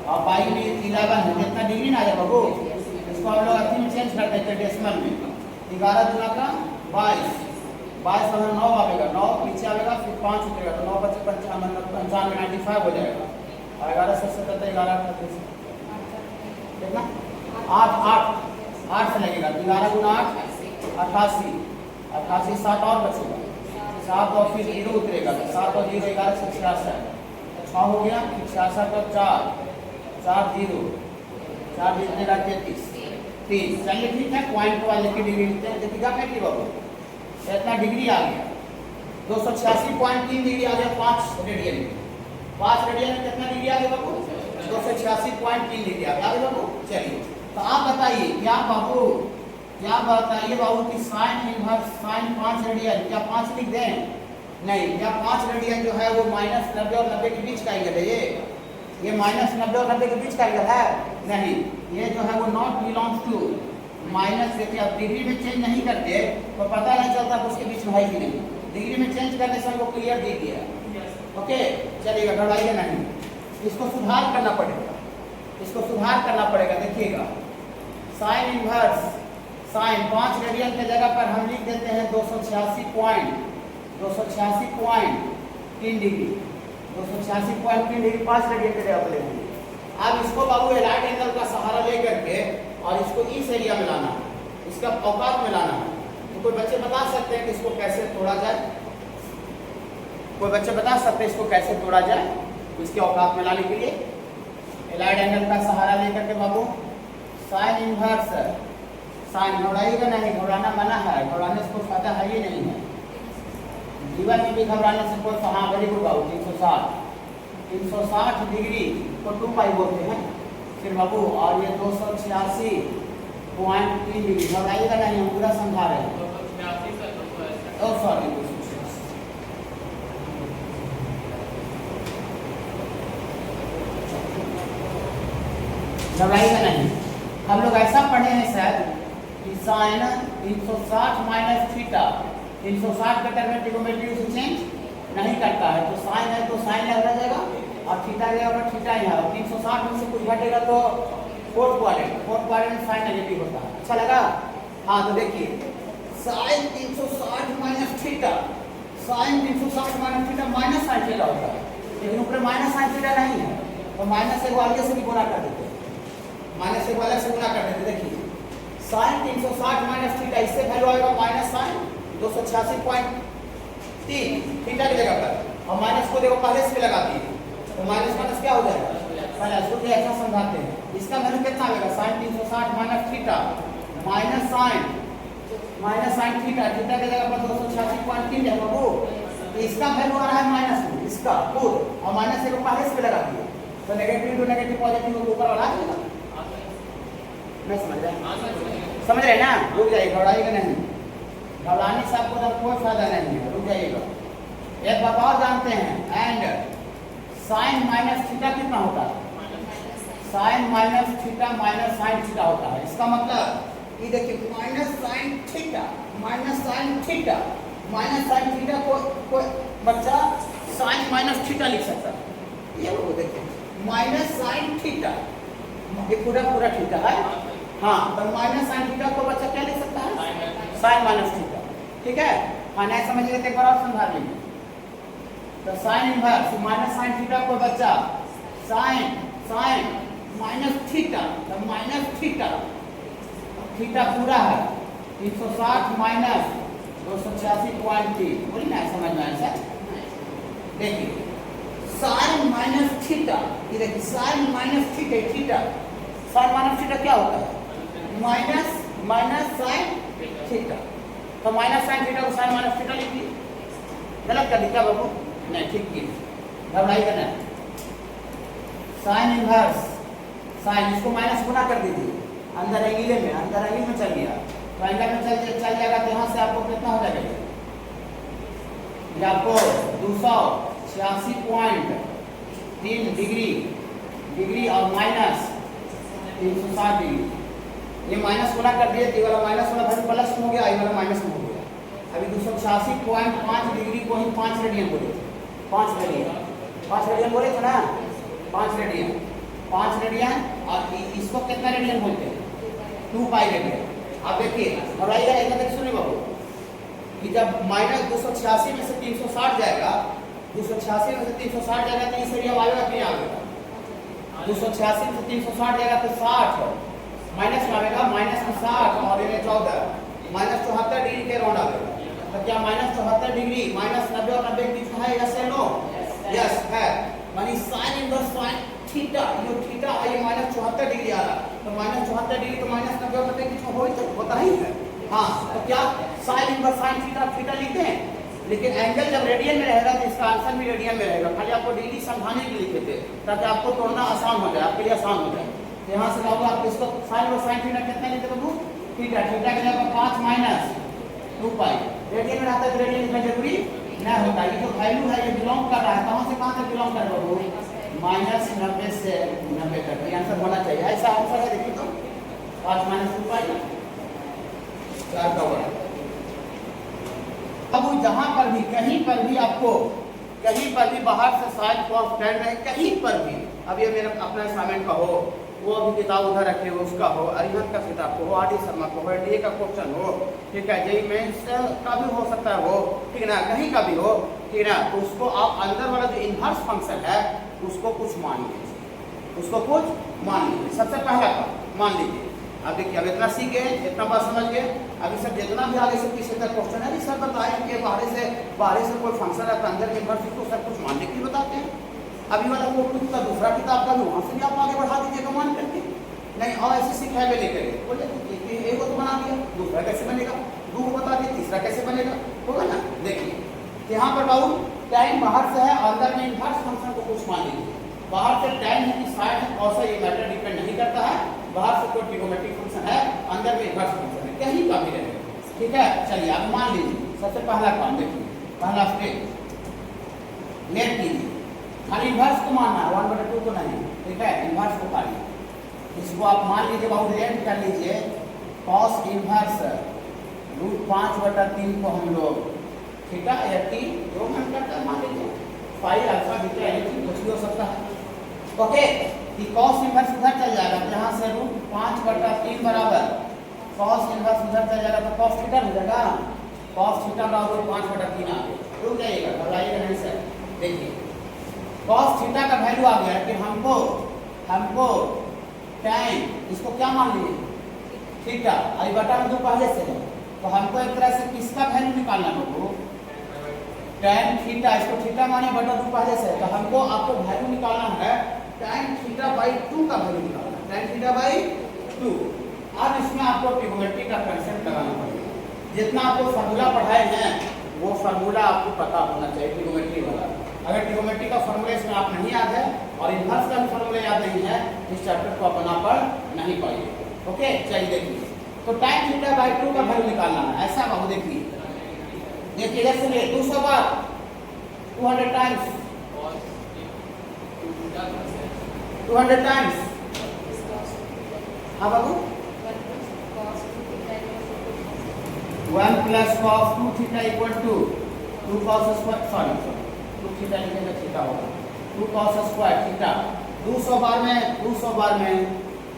Speaker 1: और पाई में 11 है, कितना डिग्री ना आ जाएगा वो। इसको हम लोग अथी में चेंज कर देते हैं डेसिमल में। 11 गुना का 22 का 9 आएगा, 9 नीचे आएगा, फिर 5 उतरेगा तो 9 बचे 95 95 हो जाएगा। और 11 से 77 11 कितना 8 से लगेगा। 11 गुना 8 88 88 7 और बचेगा 7 और फिर 0 उतरेगा तो 7 और 0 11 से 66 6 हो गया। फिर 66 का 4 0 4 जितनेगा 33 चलिए ठीक है। पॉइंट वाले की डिग्री लिखते हैं, देखिएगा कैसे बाबू इतना डिग्री आ गया 286.3 डिग्री आ गया 5 रेडियन में। 5 रेडियन में कितना डिग्री आ गया बाबू 286.3 डिग्री आ गया बाबू। चलिए तो आप बताइए क्या बताइए बाबू कि साइन इनवर्स साइन 5 रेडियन क्या 5 लिख दें? नहीं, क्या 5 रेडियन जो है वो -90 और 90 के बीच का एंगल है। ये -90 और 90 के बीच का एंगल है नहीं, ये जो है वो नॉट बिलोंग्स टू माइनस। देखिए अब डिग्री में चेंज नहीं करते तो पता नहीं चलता कि उसके बीच में है कि नहीं। डिग्री में चेंज करने से हमको क्लियर दिख गया। ओके चलिएगा, घबराइए नहीं, इसको सुधार करना पड़ेगा। देखिएगा साइन इनवर्स साइन 5 रेडियन के जगह पर हम लिख देते हैं 286.3 डिग्री 286.3 डिग्री 5 रेडियन के जगह पर लेंगे। अब इसको बाबू राइट एंगल का सहारा लेकर के और इसको इस एरिया में लाना है, इसका औकात में लाना है। तो कोई बच्चे बता सकते हैं कि इसको कैसे तोड़ा जाए? कोई बच्चे बता सकते हैं इसको कैसे तोड़ा जाए इसके औकात में लाने के लिए? एलाइड एंगल का सहारा लेकर के बाबू साइन इनवर्स साइन घबराइएगा नहीं, घबराना मना है, घबराने से कोई फायदा है ही नहीं है जीवन में भी। घबराने से कोई हाँ वेरी गुड बाबू 360 डिग्री को 2 पाई बोलते हैं फिर बाबू। और ये 286.3 डिग्री घबराइएगा नहीं, हम पूरा समझा रहे हैं। सॉरी घबराइएगा नहीं। हम लोग ऐसा पढ़े हैं सर कि साइन 360 माइनस थीटा 360 का टर्म में ट्रिग्नोमेट्री से चेंज नहीं करता है। तो साइन है तो साइन लग जाएगा और थीटा रहेगा और थीटा ही है। और 360 में से कुछ घटेगा तो फोर्थ क्वाड्रेंट में साइन नेगेटिव होता है। अच्छा लगा? हाँ तो देखिए sine 360 minus theta sine 360 minus theta minus sine theta होता है, लेकिन ऊपर माइनस साइन थीटा नहीं है तो माइनस एक वाले से भी गुणा कर देते हैं, माइनस एक वाले से गुणा कर देते। देखिए साइन 360 माइनस थीटा इससे वैल्यू आएगा माइनस साइन 286.3 थीटा की जगह पर और माइनस को देखो पहले से लगा दिए तो माइनस क्या हो जाएगा पहले सूत्र ऐसा समझाते हैं। इसका वैल्यू कितना आएगा sine 360 minus theta minus sine theta theta की जगह पर 286.3 है बाबू। इसका वैल्यू आ रहा है माइनस में इसका खुद और माइनस से पहले से लगा दिए तो नेगेटिव टू नेगेटिव पॉजिटिव को ऊपर वाला आ जाएगा। मैं समझ रहे ना? रुक जाइए, घबराइएगा नहीं, घबराने से आपको तो कोई फायदा नहीं है, रुक जाइएगा। एक बात और जानते हैं एंड साइन माइनस थीटा कितना होता है? Sine minus theta minus sine theta होता है। इसका मतलब ये देखिए माइनस साइन थीटा को बच्चा साइन माइनस थीटा लिख सकता है। ये लोग देखिए माइनस साइन थीटा ये पूरा थीटा है। हाँ तो माइनस साइन थीटा को बच्चा क्या लिख सकता है? Sine minus theta. ठीक है? हाँ नहीं समझिए तो एक बार और समझा देंगे। तो sine inverse minus sine theta को बच्चा साइन माइनस थीटा तो माइनस थीटा पूरा है 360 माइनस 286.3 बोली ना, समझ में आया सर? देखिए साइन माइनस थीटा, ये देखिए sine minus theta, theta sine minus theta क्या होता है? Minus sine theta. तो माइनस साइन थीटा को साइन माइनस थीटा लिखिए। गलत कर दी क्या बाबू? नहीं, ठीक की, घबराई करना। साइन इनवर्स साइन, इसको माइनस गुना कर दीजिए अंदर एंगल में, अंदर एंगल में चल गया तो एंगल में चल जाएगा तो यहाँ से आपको कितना हो जाएगा? ये आपको 286.3 डिग्री और माइनस 360 डिग्री। ये माइनस गुना कर दिए, ये वाला माइनस वाला फिर प्लस में हो गया, ये वाला माइनस में हो गया। अभी 286.5 डिग्री को ही 5 रेडियन बोले थे, 5 रेडियन बोले थे ना, 5 रेडियन और इसको कितना रेडियन बोलते हैं? 2 पाई रेडियन। आप देखिए और आइएगा एक तक सुनिए बाबू कि जब माइनस 286 में से 360 जाएगा, 286 में से 360 जाएगा तो इस एरिया आएगा कि नहीं आएगा? 286 में से 360 जाएगा तो 60 माइनस में आएगा, माइनस में 60 और ये 14 माइनस 74 डिग्री के राउंड आएगा। तो क्या माइनस 74 डिग्री माइनस 90 और 90 के बीच में है? यस या नो? यस है। मानी साइन इनवर्स साइन थीटा, ये थीटा ये माइनस 74 डिग्री आ रहा, तो माइनस 74 डिग्री तो माइनस 90 और 90 के बीच में हो ही तो होता ही है। हाँ, तो क्या साइन इनवर्स साइन थीटा लिखते हैं, लेकिन एंगल जब रेडियन में रहेगा तो इसका आंसर भी रेडियन में रहेगा। खाली आपको डिग्री समझाने के लिए लिखे थे ताकि आपको तोड़ना आसान हो जाए, आपके लिए आसान हो जाए। तो यहाँ से बाबू आप इसको साइन और साइन थीटा कितना लेते बाबू? थीटा के जगह 5 माइनस 2 पाई। रेडियन में रहता है तो रेडियन लिखना जरूरी नहीं होता। ये जो वैल्यू है ये बिलोंग कर रहा है, कहाँ से कहाँ तक बिलोंग कर रहा है बाबू? माइनस 90 से 90 तक। ये आंसर होना चाहिए, ऐसा आंसर है। देखिए तो 5 माइनस 2 पाई 4 का वर्ग। अब जहां पर भी कहीं पर भी आपको कहीं पर भी बाहर से साइन कॉस टेन है, कहीं पर भी, अब ये मेरा अपना असाइनमेंट का हो, वो अभी किताब उधर रखे हो उसका हो, अरिहंत का किताब को हो, आर डी शर्मा को हो, डीए का क्वेश्चन हो, ठीक है, जेईई मेंस का भी हो सकता है हो, ठीक है ना, कहीं का भी हो, ठीक है ना, तो उसको आप अंदर वाला जो इनवर्स फंक्शन है उसको कुछ मान लीजिए, उसको कुछ मान लीजिए। सबसे पहला काम मान लीजिए। अब देखिए अब इतना सीख गए, इतना बात समझ गए। अभी सब जितना भी आगे से किसी तरह क्वेश्चन है सर बताएं कि बाहर से कोई फंक्शन है अंदर के इनवर्स को सर कुछ मानने के लिए बताते हैं। अभी वाला वो का दूसरा किताब का भी वहाँ से भी आप आगे बढ़ा दीजिएगा मान करके। नहीं और ऐसे सिखाए हुए लेकर बोले एक तो बना दिया, दूसरा कैसे बनेगा, दो बता दिया, तीसरा कैसे बनेगा, होगा ना। देखिए यहाँ पर बाबू टाइम बाहर से है, अंदर में इनवर्स फंक्शन को कुछ मान लीजिए। बाहर से टाइम है कि साइड है और ये मैटर डिपेंड नहीं करता है। बाहर से कोई ट्रिगोमेट्रिक फंक्शन है, अंदर में इनवर्स फंक्शन है, कहीं का भी रहेगा, ठीक है। चलिए अब मान लीजिए सबसे पहला काम देखिए, पहला स्टेप लेट कीजिए, खाली इनवर्स को मानना है, 1/2 को नहीं, ठीक है, इनवर्स को खाली इसको आप मान लीजिए बाबू लेट कर लीजिए। कॉस इनवर्स √5/3 को हम लोग थीटा या टी जो मन करता है मान लीजिए, फाई अल्फा बीटा एनीथिंग कुछ भी हो सकता है, ओके। कि कॉस इनवर्स उधर चल जाएगा तो यहाँ से √5/3 बराबर कॉस इनवर्स उधर चल जाएगा तो कॉस थीटा हो जाएगा, कॉस थीटा बराबर 5/3 आ गया। रुक जाइएगा, घबराइएगा नहीं सर। देखिए कॉस थीटा का वैल्यू आ गया कि हमको टाइम इसको क्या मान लीजिए थीटा, अभी बटा में 2 पहले से है तो हमको एक तरह से किसका वैल्यू निकालना होगा, टाइम थीटा, इसको थीटा माने बटा 2 पहले से, तो हमको आपको वैल्यू निकालना है tan θ/2 का वैल्यू निकालना है, tan θ/2। अब इसमें आपको ट्रिगोमेट्री का कंसेप्ट लगाना पड़ेगा। जितना आपको फार्मूला पढ़ाए हैं वो फार्मूला आपको पता होना चाहिए ट्रिगोमेट्री वाला। अगर ट्रिगोमेट्री का फार्मूला इसमें आप नहीं याद है और इनवर्स का भी फार्मूला याद नहीं है, इस चैप्टर को आप बना पढ़ नहीं पाइए, ओके। चलिए देखिए तो tan θ/2 का वैल्यू निकालना है, ऐसा बाबू देखिए इधर से ले 200 बार 200 टाइम्स 200 टाइम्स, हाँ बाबू 1 + cos 2θ = 2 cos स्क्वायर, सॉरी 2θ लिखेंगे थीटा होगा 2 cos स्क्वायर थीटा। 200 बार में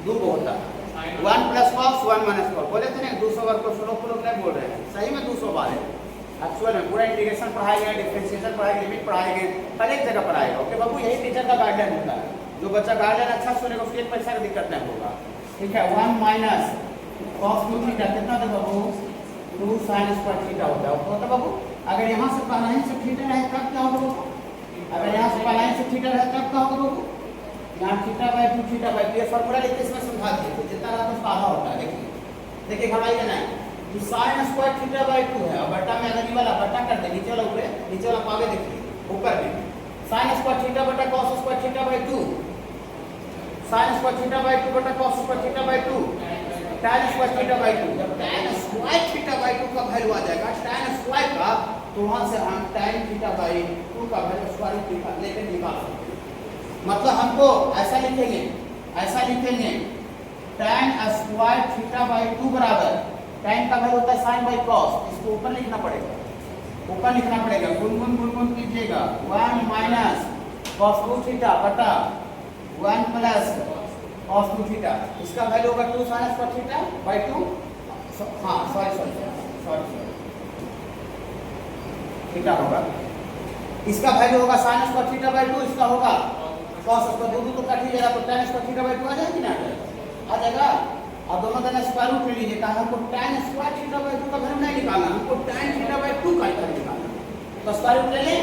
Speaker 1: 2 को होता है 1 + cos 1 - cos, बोले थे ना 200 बार को स्लो नहीं बोल रहे हैं, सही में 200 बार है। एक्चुअल में पूरा इंटीग्रेशन पढ़ाएंगे, डिफरेंशिएशन पढ़ाएंगे, लिमिट पढ़ाएंगे, हर एक जगह पढ़ाएगा, ओके बाबू। यही टीचर का गाइडलाइन होता है, जो बच्चा गाइडलाइन अच्छा सुनेगा उसके परीक्षा का दिक्कत नहीं होगा, ठीक है। 1 - cos 2θ कितना था बाबू 2 sin स्क्वायर थीटा होता है। होता बाबू, अगर यहाँ से पहला ही से थीटा रहे तब क्या होगा बाबू? अगर यहाँ से पहला ही से थीटा रहे तब क्या होगा बाबू? यहाँ थीटा बाई 2 थीटा बाई 2 ये फॉर्मूला लेके इसमें समझा दिए थे, जितना रहता है आधा होता है। देखिए घटाइए ना, जो sin स्क्वायर थीटा बाई 2 है और बटा में अगर ये वाला बटा कर दे, नीचे वाला ऊपर, नीचे वाला पावे देखिए ऊपर में sin स्क्वायर थीटा बटा cos square theta by 2, sin square theta by 2 बटा cos square theta by 2, tan square theta by 2। जब tan स्क्वायर थीटा बाई 2 का वैल्यू आ जाएगा tan स्क्वायर का, तो वहां से हम tan थीटा बाई 2 का वैल्यू स्क्वायर थीटा लेके निकाल सकते हैं। मतलब हमको ऐसा लिखेंगे tan स्क्वायर थीटा बाई 2 बराबर tan का वैल्यू होता है sin बाई cos, इसको ऊपर लिखना पड़ेगा, ऊपर लिखना पड़ेगा, गुणगुण कीजिएगा 1 माइनस cos 2 थीटा बटा 1 प्लस cos 2 थीटा, इसका वैल्यू होगा 2 sin स्क्वायर थीटा बाई 2, हाँ सॉरी थीटा होगा, इसका वैल्यू होगा sin स्क्वायर थीटा बाई 2, इसका होगा cos स्क्वायर 2 तो कट ही जाएगा, तो tan स्क्वायर थीटा बाई 2 आ जाएगी ना, आ जाएगा। अब दोनों दोनों स्क्वायर रूट ले लीजिए, हमको tan स्क्वायर थीटा बाई 2 का वैल्यू नहीं निकालना, हमको tan थीटा बाई 2 का वैल्यू निकालना, तो स्क्वायर रूट ले लें।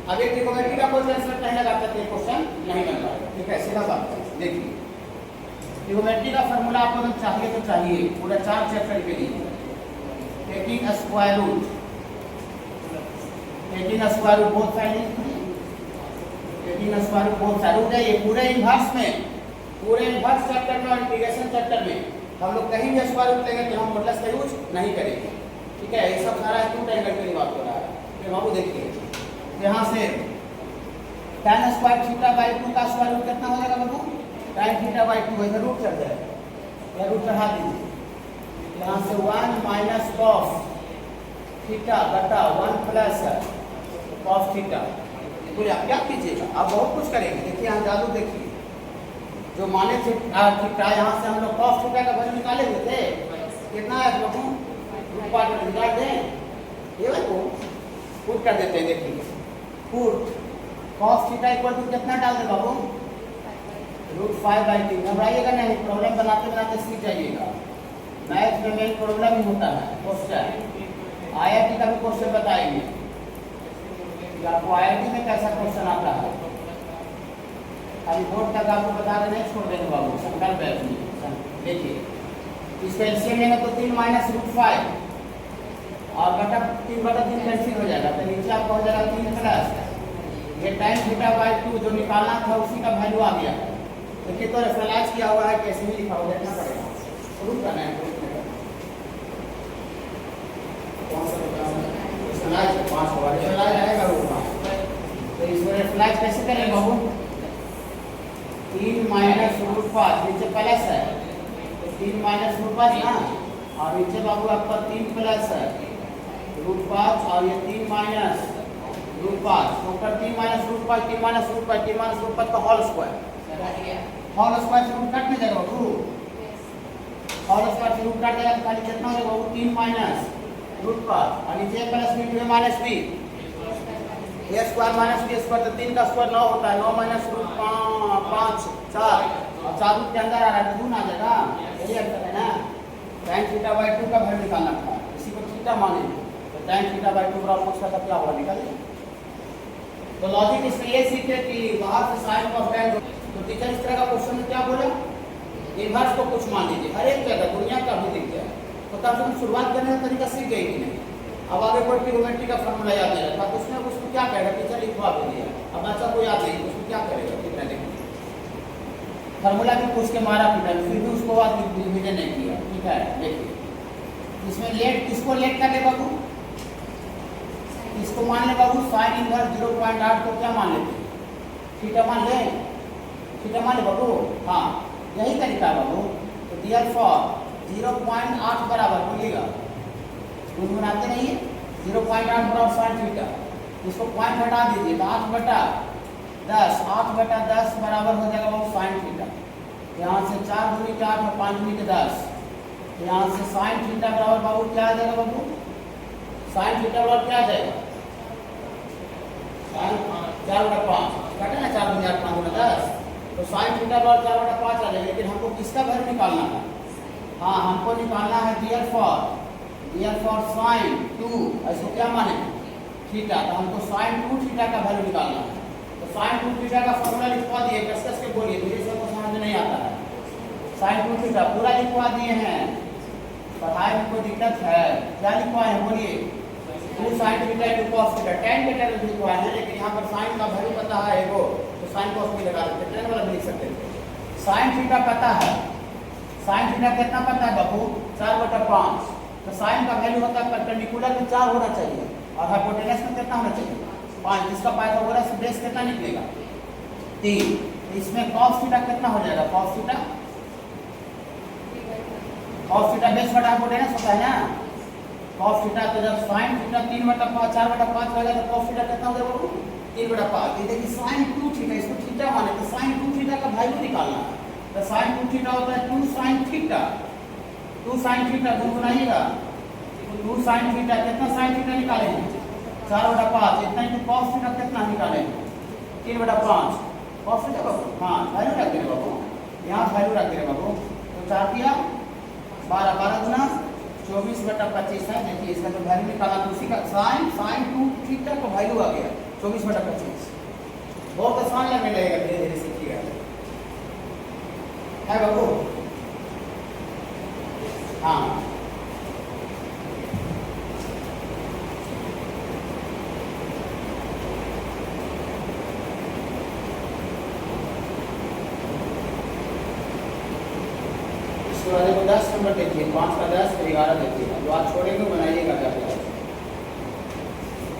Speaker 1: अब एक ट्रिग्नोमेट्री का कोई कंसेप्ट नहीं लगाते तो क्वेश्चन नहीं बन पाएगा, ठीक है, सीधा बात है। देखिए ट्रिग्नोमेट्री का फार्मूला आपको अगर चाहिए तो चाहिए पूरा 4 चैप्टर के लिए, taking square root both side, taking square root both side, रुक जाइए। पूरे इन्वर्स चैप्टर में और इंटीग्रेशन चैप्टर में हम लोग कहीं भी स्क्वायर रूट लेंगे तो हम मॉडुलस का यूज नहीं करेंगे, ठीक है। ये सब सारा एक्यूट एंगल की बात हो रहा है। फिर बाबू देखिए यहाँ से tan स्क्वायर थीटा बाई 2 का स्क्वायर रूट कितना हो जाएगा बाबू? tan थीटा बाई 2, इधर रूट चढ़ जाएगा, या रूट चढ़ा दीजिए, यहाँ से 1 माइनस cos थीटा बटा 1 प्लस cos थीटा। बोले आप क्या कीजिएगा, आप बहुत कुछ करेंगे। देखिए यहाँ जादू देखिए, जो माने थे थीटा, यहाँ से हम लोग cos थीटा का वैल्यू निकाले हुए थे, कितना है बाबू? रूट पार्ट में निकाल दें, ये को पुट कर देते हैं। देखिए put cos theta equal to कितना डाल दे बाबू? √5/3। घबराइएगा नहीं, प्रॉब्लम बनाते बनाते सीख जाइएगा। मैथ्स में मेन प्रॉब्लम ही होता है क्वेश्चन। आईआईटी का भी क्वेश्चन बताएंगे कि आपको आईआईटी में कैसा क्वेश्चन आता है। अभी बोर्ड तक आपको बता दें, नहीं छोड़ देंगे बाबू, संकल्प है अपनी। देखिए इसका एलसीएम लेंगे तो 3 माइनस √5 और बटा 3/3 कैंसिल हो जाएगा, तो नीचे आपका हो जाएगा 3 प्लस ये tan थीटा बाई 2 जो निकालना था उसी का वैल्यू आ गया। देखिए तो रेफरेंस किया हुआ है, कैसे भी लिखा हुआ देखना पड़ेगा, प्रूफ करना है। कौन सा रेफरेंस? 5 वाला रेफरेंस आएगा वो, तो इसमें रेफरेंस कैसे करेंगे बाबू? 3 माइनस √5 नीचे प्लस है, 3 माइनस √5 ना, और नीचे बाबू आपका 3 प्लस है √5 और ये 3 माइनस √5, तो ऊपर 3 माइनस √5 3 माइनस √5 का होल स्क्वायर से रूट कट में जाएगा बाबू, होल स्क्वायर से रूट कट जाएगा तो खाली कितना हो जाएगा बाबू? 3 माइनस √5 और नीचे plus b 2 minus b, a square minus b square, तो 3 का स्क्वायर 9 होता है, 9 माइनस √5 4 और 4 रूट के अंदर आ रहा है तो 2 आ जाएगा। यही आंसर है ना, tan थीटा बाई 2 का वैल्यू निकालना था, इसी को थीटा माने, तो tan थीटा बाई 2 बराबर उसका क्या होगा निकालिए। तो लॉजिक इसमें ये सीखे कि बाहर से साइन cos tan, तो टीचर इस तरह का क्वेश्चन में क्या बोला, इन्वर्स को कुछ मान लीजिए, हर एक जगह दुनिया का भी दिख गया, तो तब तुम शुरुआत करने का तरीका सीख गई कि नहीं। अब आगे कोई ट्रिग्नोमेट्री का फार्मूला याद नहीं रखा तो उसमें उसको क्या करेगा, टीचर लिखवा भी दिया, अब बच्चा को याद नहीं, उसको क्या करेगा? कितना देखिए फार्मूला भी पूछ के मारा पीटा, फिर भी उसको बात रिवीजन नहीं किया, ठीक है। देखिए इसमें लेट, किसको लेट कर ले बाबू? इसको मान ले बाबू साइन इनवर्स 0.8 को क्या मान लेते? थीटा मान ले, थीटा मान ले बाबू, हाँ यही तरीका है बाबू। तो डियर फॉर 0.8 बराबर बोलिएगा, गुनगुनाते नहीं है, 0.8 बराबर साइन थीटा, इसको पॉइंट हटा दीजिए, 8/10 8/10 बराबर हो जाएगा बाबू साइन थीटा। यहाँ से 4 दूनी के 8 और 5 दूनी के 10, यहाँ से साइन थीटा बराबर बाबू क्या आ जाएगा बाबू? साइन थीटा बराबर क्या आ जाएगा? 4/5 काटे ना, 4 दूनी 8 5 दूनी 10, तो साइन थीटा बराबर 4/5 आ जाएगा। लेकिन हमको किसका वैल्यू निकालना है? हाँ हमको निकालना है dear for here for sine 2, इसको क्या माने थीटा, तो हमको साइन 2 थीटा का वैल्यू निकालना है। तो साइन 2 थीटा का फॉर्मूला लिखवा दिए, कस के बोलिए, मुझे सबको समझ में नहीं आता है। साइन 2 थीटा पूरा लिखवा दिए हैं, पढ़ाई में कोई दिक्कत है क्या लिखवाए हैं बोलिए। 2 sine theta two cos theta, tan के टर्म लिखवाए हैं, लेकिन यहाँ पर साइन का वैल्यू पता है एगो, तो साइन कॉस भी लगा देते, tan वाला भी लिख सकते थे। साइन थीटा पता है, साइन थीटा कितना पता है बाबू 4/5, तो साइन का वैल्यू होता है परपेंडिकुलर में 4 होना चाहिए और हाइपोटेनस में कितना होना चाहिए 5, जिसका पाइथागोरस बेस कितना निकलेगा 3। इसमें cos थीटा कितना हो जाएगा, cos थीटा बेस बटा हाइपोटेनस होता है ना, cos थीटा। तो जब sin थीटा 3/5 4/5 होगा तो cos थीटा कितना हो जाएगा बाबू 3/5। ये देखिए sin 2 थीटा, इसको थीटा माने तो sin 2 थीटा का वैल्यू निकालना है। तो sin 2 थीटा होता है 2 sin थीटा, 2 sin थीटा गुणगुनाइएगा, 2 sin थीटा कितना sin थीटा निकालेंगे 4/5, इतना ही cos थीटा कितना निकालेंगे 3/5 cos थीटा बाबू। हाँ वैल्यू रख देंगे बाबू, यहाँ वैल्यू रख देंगे बाबू। तो 4 दिया 12, 12 गुना 24/25 है। देखिए इसका जो वैल्यू निकाला तो उसी का sin 2 थीटा का वैल्यू आ गया 24/25। बहुत आसान लगने लगेगा, धीरे धीरे सीखिएगा है बाबू। हाँ इसके बाद 10 नंबर देखिए, 5 का 10 फिर 11 देखिएगा, जो आप छोड़ेंगे बनाइएगा जाकर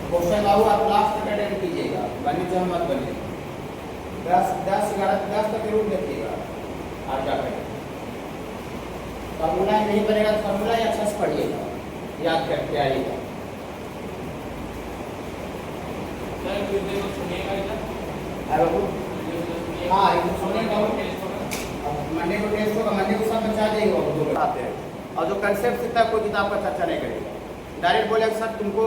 Speaker 1: क्वेश्चन बाबू, आप लास्ट तक अटेंड कीजिएगा, बने जो मत बने 10 11 10 तक जरूर देखिएगा आप जाकर। फॉर्मूला नहीं बनेगा तो फॉर्मूला ही अच्छा से पढ़िएगा, याद करके आइएगा। हाँ मंडे को टेस्ट होगा, मंडे को सब बचा जाएगा वो बताते हैं। और जो कंसेप्ट सीखता है कोई किताब का चर्चा नहीं करेगा, डायरेक्ट बोले सर तुमको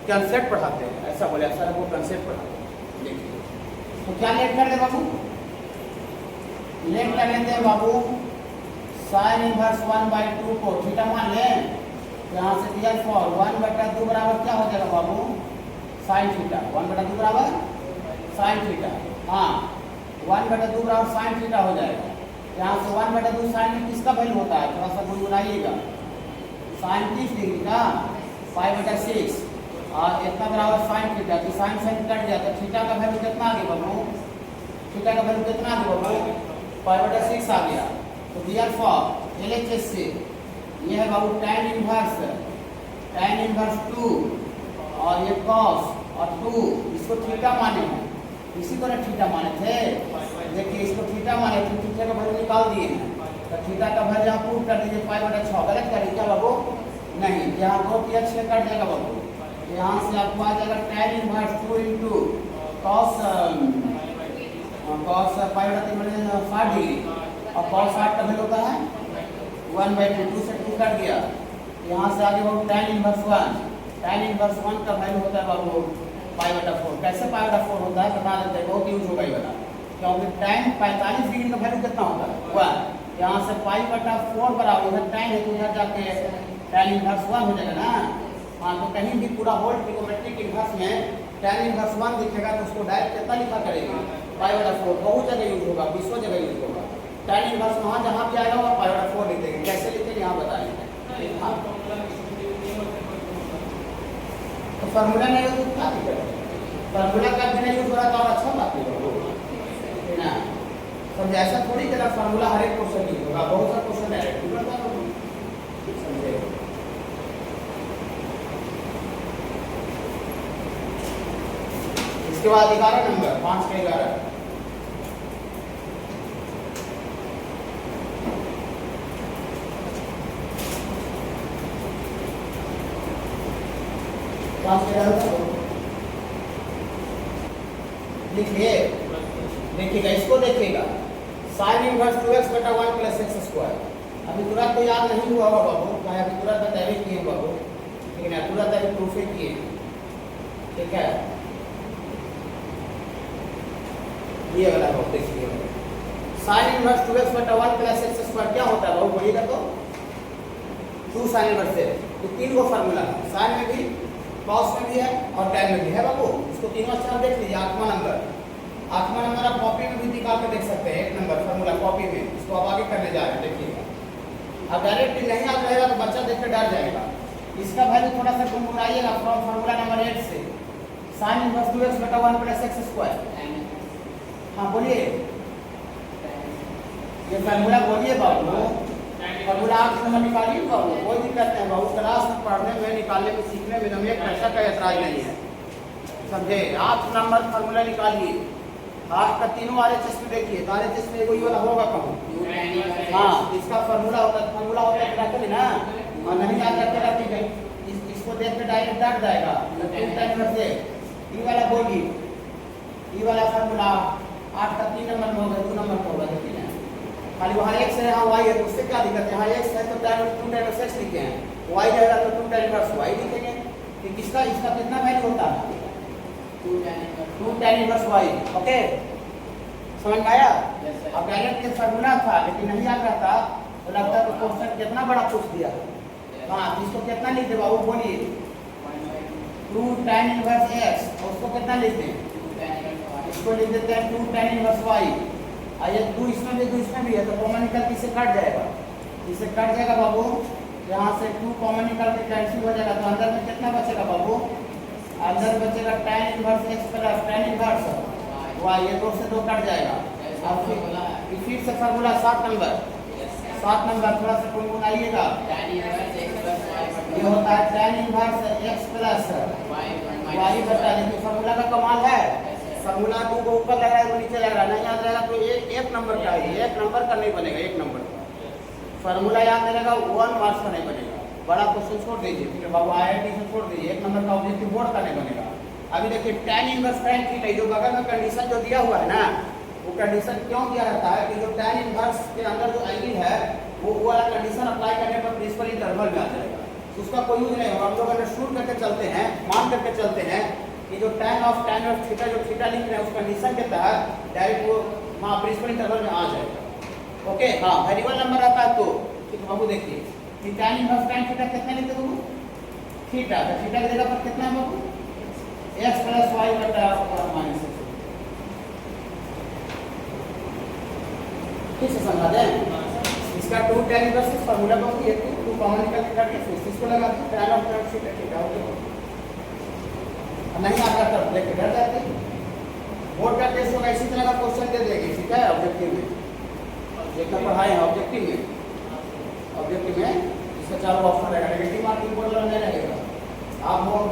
Speaker 1: कंसेप्ट पढ़ाते हैं, ऐसा बोले सर वो कंसेप्ट पढ़ाते हैं। देखिए तो क्या लेट कर दे बाबू, लेट कर लेते हैं बाबू sin इनवर्स 1/2 को थीटा मान लें, यहाँ से दिया फॉर 1/2 बराबर क्या हो जाएगा बाबू sin थीटा, 1/2 बराबर sin थीटा। हाँ 1/2 बराबर sin थीटा हो जाएगा। यहाँ से 1/2 sin में किसका वैल्यू होता है, थोड़ा सा गुनगुनाइएगा, sin 30 डिग्री का 5/6 और इतना बराबर sin थीटा, तो sin कट गया तो थीटा का वैल्यू कितना आ गया बाबू, थीटा का वैल्यू कितना आ गया बाबू 5/6 आ गया। तो दियर फॉर LHS से ये है बाबू tan इनवर्स 2 और ये cos और 2, इसको थीटा माने हैं, इसी को ना थीटा माने थे। देखिए इसको थीटा माने थे, थीटा का वैल्यू निकाल दिए हैं, तो थीटा का वैल्यू यहाँ प्रूव कर दीजिए 5/6। गलत करिए क्या बाबू, नहीं यहाँ 2 या 6 कट जाएगा बाबू, यहाँ से आपको आ जाएगा tan inverse 2 into cos 5/3 60 degree और cos 60 का वैल्यू होता है 1/2 से 2 कट गया। यहाँ से आगे बाबू tan इनवर्स 1 का वैल्यू होता है बाबू 5/4। कैसे 5/4 होता है बता देते हैं, बहुत यूज होगा ये वाला, क्योंकि tan 45 डिग्री का वैल्यू कितना होता है 1, यहाँ से 5/4 बराबर इधर tan है तो इधर जाके tan इनवर्स 1 हो जाएगा ना। हाँ तो कहीं भी पूरा होल ट्रिगोमेट्रिक इनवर्स में tan इनवर्स 1 दिखेगा तो उसको डायरेक्ट कितना लिखा करेंगे 5/4, बहुत जगह यूज होगा, 20 जगह यूज होगा। tan इनवर्स वहाँ जहाँ भी आएगा वहाँ 5/4 लिख देंगे, कैसे लिखेंगे यहाँ बताएंगे। हाँ तो फार्मूला नहीं हो तो क्या दिक्कत है, फार्मूला का भी नहीं यूज हो रहा तो और अच्छा बात है ना। समझे, ऐसा थोड़ी कि फार्मूला हर एक क्वेश्चन यूज होगा, बहुत सारे क्वेश्चन डायरेक्ट समझे। इसके बाद 11 नंबर 5 का 11 लिखिए, देखिएगा इसको देखिएगा sin इनवर्स 2x/1 + x²। अभी तुरंत तो याद नहीं हुआ होगा बाबू, मैं अभी तुरंत तैयारी किए बाबू, लेकिन तुरंत अभी प्रूफ ही किए, ठीक है। ये वाला हो देखिए sin इनवर्स 2x/1 + x² क्या होता है बाबू, बोलिएगा तो 2 sin इनवर्स है तो 3 गो फार्मूला है, साइन में भी, कॉस में भी है और टैन में भी है बाबू। इसको तीनों अक्षर देख लीजिए। 8वां नंबर आप कॉपी में भी निकाल के देख सकते हैं। 1 नंबर फार्मूला कॉपी में, इसको आप आगे करने जा रहे हैं, देखिएगा। अब डायरेक्ट नहीं याद रहेगा तो बच्चा देख कर डर जाएगा। इसका वैल्यू थोड़ा सा गुनगुनाइएगा फ्रॉम फार्मूला नंबर 8 से, साइन इनवर्स 2x बटा 1 प्लस x स्क्वायर। हाँ बोलिए, ये फार्मूला बोलिए बाबू। फार्मूला आप नंबर निकालिए बाबू, कोई दिक्कत नहीं बाबू। क्लास में पढ़ने में, निकालने में, सीखने में हमें एक पैसा का ऐतराज नहीं है, समझे। 8 नंबर फार्मूला निकालिए। आपका तीनों RHS में देखिए, तो RHS में कोई वाला होगा कहूँ। हाँ, इसका फार्मूला होता है रखेंगे ना, और नहीं याद रखे रखेंगे, इसको देख के डायरेक्ट डाट जाएगा। से ये वाला बोली, ये वाला फार्मूला 8 का 3 नंबर में होगा, 2 नंबर में होगा, देखिए ना। खाली वहाँ x है, यहाँ y है, तो उससे क्या दिक्कत है। यहाँ x है तो 2 टाइम्स x लिखे हैं, y रहेगा तो 2 टाइम्स y लिखेंगे। कि इसका कितना वैल्यू होता है, 2 tan इनवर्स y। ओके, समझ में आया। अब डायरेक्ट ये फार्मूला था लेकिन नहीं याद रहता तो लगता है तो क्वेश्चन कितना बड़ा पूछ दिया। हाँ, इसको कितना लिख दे बाबू, बोलिए। 2 tan इनवर्स x, उसको कितना लिख दें, इसको लिख देते हैं 2 tan इनवर्स y। ये 2 इसमें भी 2 इसमें भी है, तो कॉमन निकल के इसे कट जाएगा, इसे कट जाएगा बाबू। यहाँ से 2 कॉमन निकल के कैंसिल हो जाएगा, तो अंदर में कितना बचेगा बाबू, अंदर बचेगा tan inverse x plus tan inverse y। ये 2 से 2 कट जाएगा। अब फिर से फार्मूला 7 नंबर थोड़ा सा गुनगुनाइएगा। ये होता है tan inverse x plus y बटा, देखिए फार्मूला का कमाल है। फार्मूला 2 को ऊपर लग रहा है, वो नीचे लग रहा है, नहीं याद रहेगा तो एक नंबर का है, 1 नंबर का नहीं बनेगा। 1 नंबर का फार्मूला याद रहेगा, 1 मार्क्स का नहीं बनेगा। बड़ा क्वेश्चन छोड़ दीजिए, ठीक है बाबू, IIT से छोड़ दीजिए। 1 नंबर का ऑब्जेक्टिव बोर्ड का नहीं बनेगा। अभी देखिए tan इनवर्स tan थीटा, जो बगल में कंडीशन जो दिया हुआ है ना, वो कंडीशन क्यों दिया रहता है कि जो tan इनवर्स के अंदर जो एंगल है वो वाला कंडीशन अप्लाई करने पर प्रिंसिपल इंटरवल में आ जाएगा। उसका कोई यूज नहीं होगा। हम लोग अंडरस्टूड करके चलते हैं, मान करके चलते हैं कि जो tan ऑफ थीटा, जो थीटा लिख रहे हैं उस कंडीशन के तहत डायरेक्ट वो वहाँ प्रिंसिपल इंटरवल में आ जाएगा। ओके, हाँ, वेरिएबल नंबर आता है तो ठीक है बाबू। देखिए कि tan इनवर्स tan थीटा कितना लिखते बाबू, थीटा, तो थीटा की जगह पर कितना है बाबू, x प्लस y बटा माइनस x। ठीक से समझा दें। इसका 2 tan इनवर्स फार्मूला बाबू, ये 2 कॉमन निकल के काट के इसको लगा दो, tan ऑफ थीटा थीटा हो गया। नहीं आता तब देख के डर जाते। बोर्ड का टेस्ट होगा, इसी तरह का क्वेश्चन दे देगी, ठीक है। ऑब्जेक्टिव में जितना पढ़ाए हैं, ऑब्जेक्टिव में इसका चारों ऑप्शन रहेगा, नेगेटिव मार्किंग बोर्ड नहीं रहेगा। आप